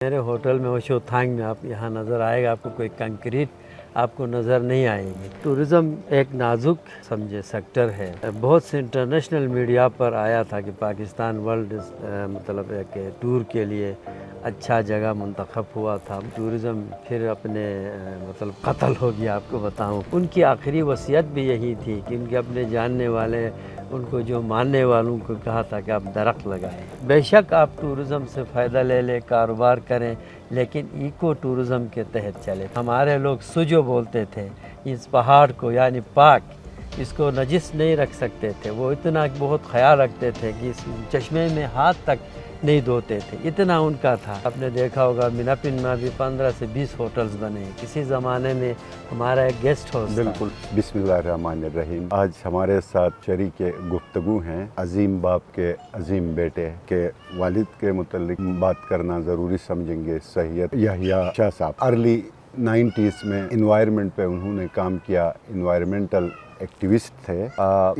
میرے ہوٹل میں وشوتھانگ میں آپ یہاں نظر آئے گا، آپ کو کوئی کنکریٹ آپ کو نظر نہیں آئے گی۔ ٹورزم ایک نازک سمجھے سیکٹر ہے۔ بہت سے انٹرنیشنل میڈیا پر آیا تھا کہ پاکستان ورلڈ مطلب ایک ٹور کے لیے اچھا جگہ منتخب ہوا تھا۔ ٹورزم پھر اپنے مطلب قتل ہو گیا، آپ کو بتاؤں۔ ان کی آخری وصیت بھی یہی تھی کہ ان کے اپنے جاننے والے ان کو جو ماننے والوں کو کہا تھا کہ آپ درخت لگائیں۔ بے شک آپ ٹورزم سے فائدہ لے لیں، کاروبار کریں، لیکن ایکو ٹورزم کے تحت چلے۔ ہمارے لوگ سجو بولتے تھے، اس پہاڑ کو یعنی پاک، اس کو نجس نہیں رکھ سکتے تھے۔ وہ اتنا بہت خیال رکھتے تھے کہ اس چشمے میں ہاتھ تک نہیں دھوتے تھے، اتنا ان کا تھا۔ آپ نے دیکھا ہوگا مناپن میں بھی 15 سے 20 ہوٹلز بنے ہیں۔ کسی زمانے میں ہمارا ایک گیسٹ ہاؤس تھا۔ بالکل۔ بسم اللہ الرحمن الرحیم۔ آج ہمارے ساتھ شریک گفتگو ہیں عظیم باپ کے عظیم بیٹے کے والد کے متعلق بات کرنا ضروری سمجھیں گے، سید یحییٰ شاہ صاحب۔ ارلی 90s میں انوائرمنٹ پہ انہوں نے کام کیا، انوائرمنٹل ایکٹیوسٹ تھے۔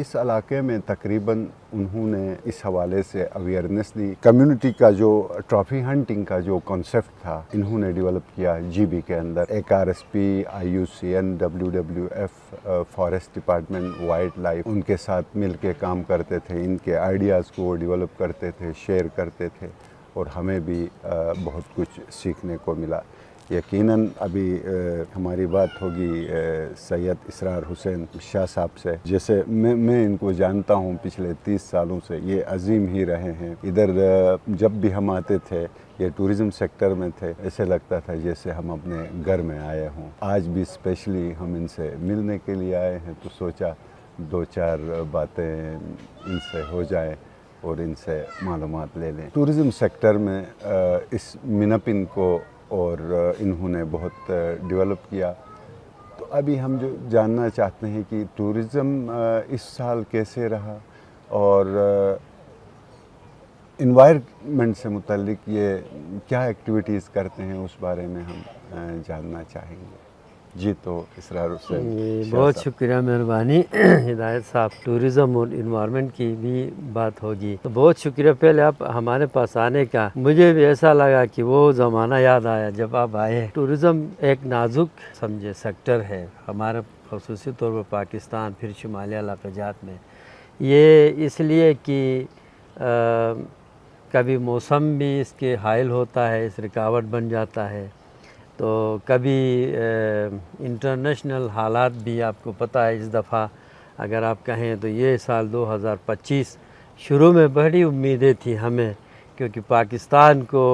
اس علاقے میں تقریباً انہوں نے اس حوالے سے اویئرنیس دی۔ کمیونٹی کا جو ٹرافی ہنٹنگ کا جو کانسیپٹ تھا انہوں نے ڈیولپ کیا جی بی کے اندر۔ ایک RSP، IUCN، WWF، forest department, wildlife ان کے ساتھ مل کے کام کرتے تھے۔ ان کے آئیڈیاز کو وہ ڈیولپ کرتے تھے، شیئر کرتے تھے، اور ہمیں بھی بہت کچھ سیکھنے کو ملا۔ یقیناً ابھی ہماری بات ہوگی سید اسرار حسین شاہ صاحب سے۔ جیسے میں ان کو جانتا ہوں پچھلے 30 سالوں سے، یہ عظیم ہی رہے ہیں۔ ادھر جب بھی ہم آتے تھے، یہ ٹورزم سیکٹر میں تھے، ایسے لگتا تھا جیسے ہم اپنے گھر میں آئے ہوں۔ آج بھی اسپیشلی ہم ان سے ملنے کے لیے آئے ہیں، تو سوچا 2-4 باتیں ان سے ہو جائیں اور ان سے معلومات لے لیں۔ ٹورزم سیکٹر میں اس مناپن کو اور انہوں نے بہت ڈیولپ کیا۔ تو ابھی ہم جو جاننا چاہتے ہیں کہ ٹورزم اس سال کیسے رہا، اور انوائرمنٹ سے متعلق یہ کیا ایکٹیویٹیز کرتے ہیں، اس بارے میں ہم جاننا چاہیں گے۔ جی، تو اسرار حسین بہت شکریہ، مہربانی ہدایت صاحب۔ ٹورزم اور انوائرمنٹ کی بھی بات ہوگی تو بہت شکریہ پہلے آپ ہمارے پاس آنے کا۔ مجھے بھی ایسا لگا کہ وہ زمانہ یاد آیا جب آپ آئے۔ ٹورزم ایک نازک سمجھے سیکٹر ہے ہمارے، خصوصی طور پر پاکستان، پھر شمالی علاقہ جات میں۔ یہ اس لیے کہ کبھی موسم بھی اس کے حائل ہوتا ہے، اس رکاوٹ بن جاتا ہے، تو کبھی انٹرنیشنل حالات بھی آپ کو پتہ ہے۔ اس دفعہ اگر آپ کہیں تو یہ سال 2025 شروع میں بڑی امیدیں تھیں ہمیں، کیونکہ پاکستان کو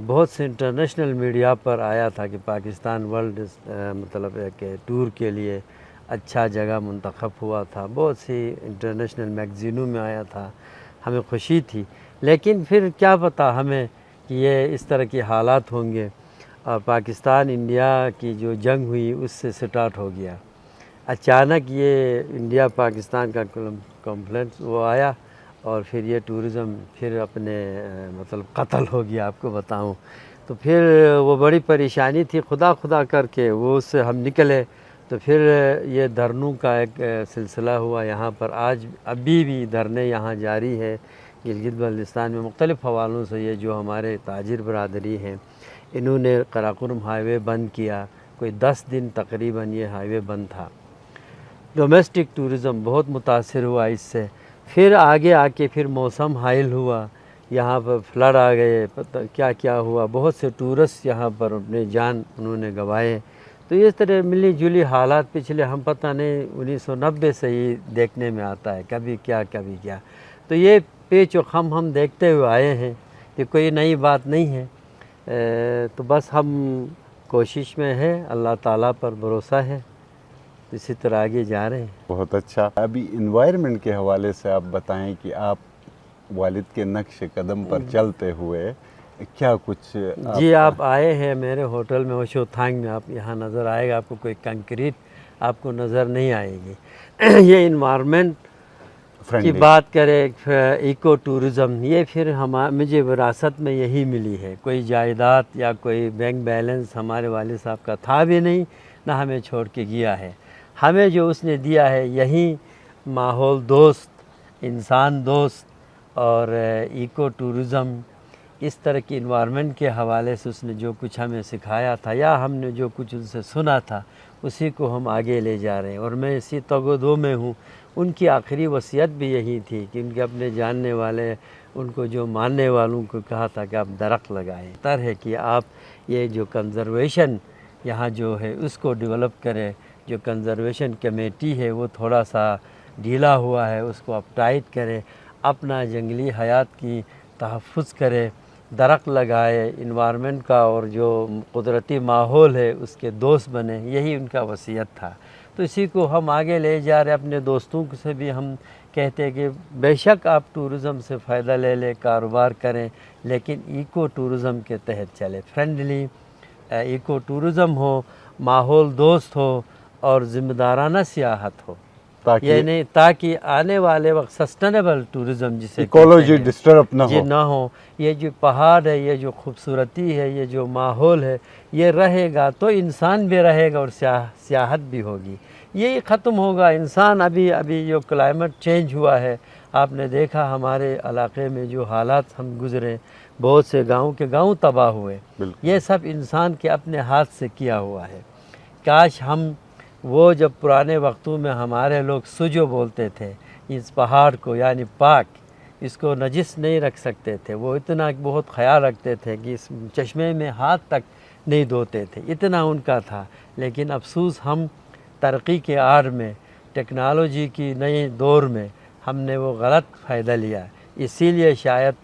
بہت سے انٹرنیشنل میڈیا پر آیا تھا کہ پاکستان ورلڈ مطلب ایک ٹور کے لیے اچھا جگہ منتخب ہوا تھا۔ بہت سی انٹرنیشنل میگزینوں میں آیا تھا، ہمیں خوشی تھی۔ لیکن پھر کیا پتہ ہمیں کہ یہ اس طرح کے حالات ہوں گے، اور پاکستان انڈیا کی جو جنگ ہوئی اس سے سٹارٹ ہو گیا۔ اچانک یہ انڈیا پاکستان کا کانفلکٹ وہ آیا، اور پھر یہ ٹورزم پھر اپنے مطلب قتل ہو گیا، آپ کو بتاؤں۔ تو پھر وہ بڑی پریشانی تھی، خدا کر کے وہ اس سے ہم نکلے۔ تو پھر یہ دھرنوں کا ایک سلسلہ ہوا یہاں پر۔ آج ابھی بھی دھرنے یہاں جاری ہے گلگت بلتستان میں، مختلف حوالوں سے۔ یہ جو ہمارے تاجر برادری ہیں، انہوں نے قراقرم ہائی وے بند کیا، کوئی 10 دن تقریباً یہ ہائی وے بند تھا۔ ڈومیسٹک ٹورزم بہت متاثر ہوا اس سے۔ پھر آگے آ کے پھر موسم حائل ہوا، یہاں پر فلڈ آ گئے، پتہ کیا ہوا۔ بہت سے ٹورسٹ یہاں پر اپنے جان انہوں نے گنوائے۔ تو اس طرح ملی جلی حالات پچھلے ہم پتہ نہیں 1990 سے ہی دیکھنے میں آتا ہے، کبھی کیا کبھی کیا۔ تو یہ پیچ و خم ہم دیکھتے ہوئے آئے ہیں، یہ کوئی نئی بات نہیں ہے۔ تو بس ہم کوشش میں ہے، اللہ تعالیٰ پر بھروسہ ہے، اسی طرح آگے جا رہے ہیں۔ بہت اچھا۔ ابھی انوائرمنٹ کے حوالے سے آپ بتائیں کہ آپ والد کے نقش قدم پر چلتے ہوئے کیا کچھ جی، آپ آئے ہیں میرے ہوٹل میں وشوتھانگ میں، آپ یہاں نظر آئے گا، آپ کو کوئی کنکریٹ آپ کو نظر نہیں آئے گی۔ یہ انوائرمنٹ کی بات کرے، ایکو ٹورزم، یہ پھر مجھے وراثت میں یہی ملی ہے۔ کوئی جائیداد یا کوئی بینک بیلنس ہمارے والد صاحب کا تھا بھی نہیں، نہ ہمیں چھوڑ کے گیا ہے۔ ہمیں جو اس نے دیا ہے یہی ماحول دوست، انسان دوست اور ایکو ٹورزم اس طرح کی انوائرمنٹ کے حوالے سے اس نے جو کچھ ہمیں سکھایا تھا یا ہم نے جو کچھ ان سے سنا تھا اسی کو ہم آگے لے جا رہے ہیں، اور میں اسی تگ و دو میں ہوں۔ ان کی آخری وصیت بھی یہی تھی کہ ان کے اپنے جاننے والے، ان کو جو ماننے والوں کو کہا تھا کہ آپ درخت لگائیں، بہتر ہے کہ آپ یہ جو کنزرویشن یہاں جو ہے اس کو ڈیولپ کریں۔ جو کنزرویشن کمیٹی ہے وہ تھوڑا سا ڈھیلا ہوا ہے، اس کو آپ ٹائٹ کریں، اپنا جنگلی حیات کی تحفظ کرے، درخت لگائے، انوائرمنٹ کا اور جو قدرتی ماحول ہے اس کے دوست بنے، یہی ان کا وصیت تھا۔ تو اسی کو ہم آگے لے جا رہے، اپنے دوستوں سے بھی ہم کہتے ہیں کہ بے شک آپ ٹورزم سے فائدہ لے لیں، کاروبار کریں، لیکن ایکو ٹورزم کے تحت چلے، فرینڈلی ایکو ٹورزم ہو، ماحول دوست ہو اور ذمہ دارانہ سیاحت ہو، تاکہ یعنی تاکہ آنے والے وقت سسٹینیبل ٹورزم جسے ایکولوجی کہتے ہیں، ڈسٹرب نہ جی ہو۔ نہ ہو۔ یہ جو پہاڑ ہے، یہ جو خوبصورتی ہے، یہ جو ماحول ہے، یہ رہے گا تو انسان بھی رہے گا اور سیاحت بھی ہوگی۔ یہ ختم ہوگا انسان، ابھی جو کلائمیٹ چینج ہوا ہے، آپ نے دیکھا ہمارے علاقے میں جو حالات ہم گزرے، بہت سے گاؤں تباہ ہوئے، بالکل یہ سب انسان کے اپنے ہاتھ سے کیا ہوا ہے۔ کاش ہم وہ جب پرانے وقتوں میں ہمارے لوگ سجو بولتے تھے، اس پہاڑ کو یعنی پاک، اس کو نجس نہیں رکھ سکتے تھے، وہ اتنا بہت خیال رکھتے تھے کہ اس چشمے میں ہاتھ تک نہیں دھوتے تھے، اتنا ان کا تھا۔ لیکن افسوس ہم ترقی کے آڑ میں، ٹیکنالوجی کی نئے دور میں ہم نے وہ غلط فائدہ لیا، اسی لیے شاید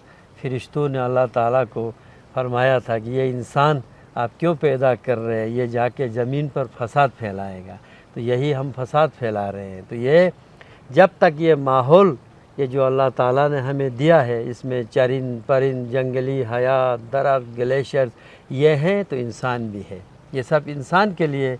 فرشتوں نے اللہ تعالیٰ کو فرمایا تھا کہ یہ انسان آپ کیوں پیدا کر رہے ہیں، یہ جا کے زمین پر فساد پھیلائے گا۔ تو یہی ہم فساد پھیلا رہے ہیں۔ تو یہ جب تک یہ ماحول، یہ جو اللہ تعالیٰ نے ہمیں دیا ہے، اس میں چرند پرند، جنگلی حیات، درخت، گلیشیئر یہ ہیں، تو انسان بھی ہے، یہ سب انسان کے لیے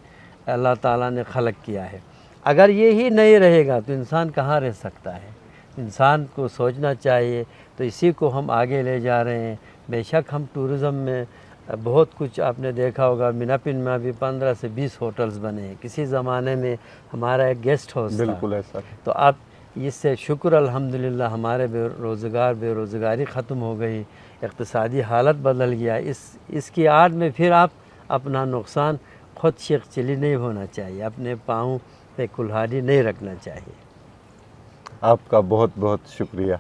اللہ تعالیٰ نے خلق کیا ہے۔ اگر یہی نہیں رہے گا تو انسان کہاں رہ سکتا ہے؟ انسان کو سوچنا چاہیے۔ تو اسی کو ہم آگے لے جا رہے ہیں۔ بے شک ہم ٹورزم میں بہت کچھ آپ نے دیکھا ہوگا، مناپن میں ابھی 15 سے 20 ہوٹلز بنے ہیں، کسی زمانے میں ہمارا ایک گیسٹ ہاؤس تھا۔ بالکل ایسا ہے۔ تو آپ اس سے شکر الحمدللہ ہمارے بے روزگاری ختم ہو گئی، اقتصادی حالت بدل گیا۔ اس کی آڑ میں پھر آپ اپنا نقصان خود شیخ چلی نہیں ہونا چاہیے، اپنے پاؤں پہ کلہاڑی نہیں رکھنا چاہیے۔ آپ کا بہت بہت شکریہ۔